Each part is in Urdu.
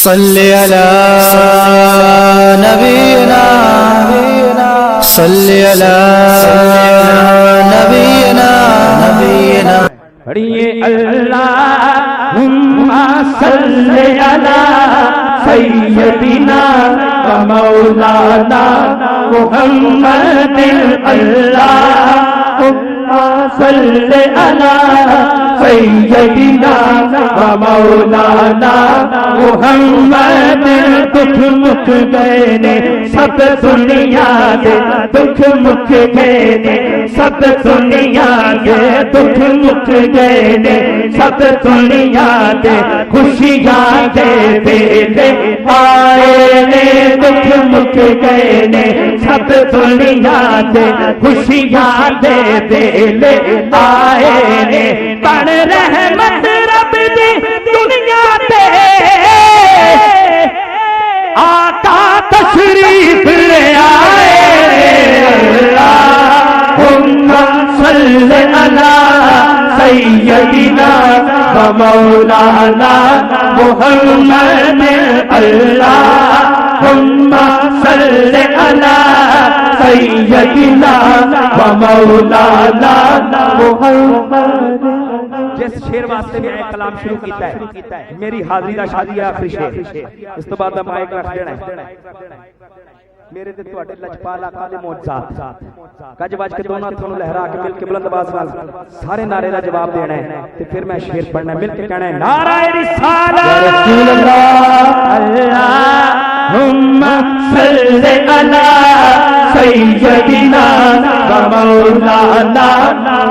صلی علی نبینا صلی علی نبینا پڑھیے اللہم صلی علی سیدنا و مولانا محمد اللہم صلی علی سیدنا و مولانا محمد دکھ مکھ گئے نے سب دنیا دے دکھ مکھ گئے نے سب دنیا دے دکھ مکھ گئے نے سب دنیا دے خوشیاں دے ویلے آئے نے دکھ مکھ گئے نے سب دنیا دے خوشیاں دے ویلے آئے نے بڑھ رحمت رب دی دنیا تے آقا تشریف لے آئے اللہم صلی علی سیدنا و مولانا محمد اللہم صلی علی سیدنا و مولانا محمد. جس شیر واسطے میں ایک کلام شروع کیتا ہے میری حاضری دا شادی آخری شیر اس تو بعد مائک رکھ دینا ہے میرے تے تواڈے لجپال آقا دے معجزات گج وج کے دونوں ہتھوں لہرا کے مل کے بلند آواز نال سارے نعرے دا جواب دینا ہے تے پھر میں شیر پڑھنا ہے مل کے کہنا ہے نعرہ رسالت یا رسول اللہ اللہم صلی علی سیدنا و مولانا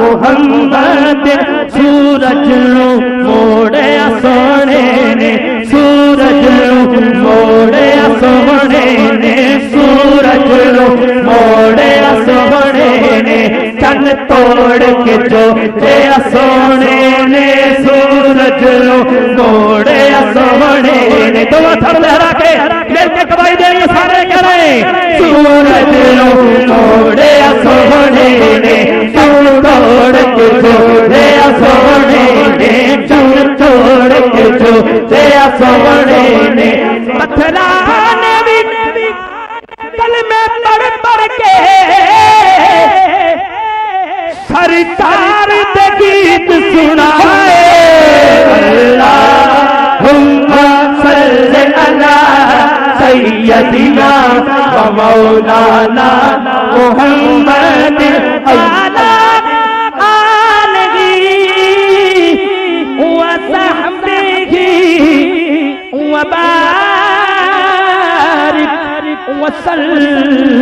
محمد سورج نو موڑیا سونے نے سورج نو موڑیا سونے نے سورج نو موڑیا سونے نے چن توڑ کے جو دیا سونے نے سورج نو موڑیا سونے نے دو ہتھ لہرا کے مل کے گواہی دیں گے سارے کہہ رہے ہیں سورج نو موڑیا سونے نے چن توڑ کے جو دیا سونے نے چن توڑ کے جو دیا سونے نے پتھرانے بھی دل میں پڑھ پڑھ کے سرکار دے گیت سنائے اللہم صلی علی سیدنا و مولانا محمد علی آلہ و صحبہ و بارک وسلم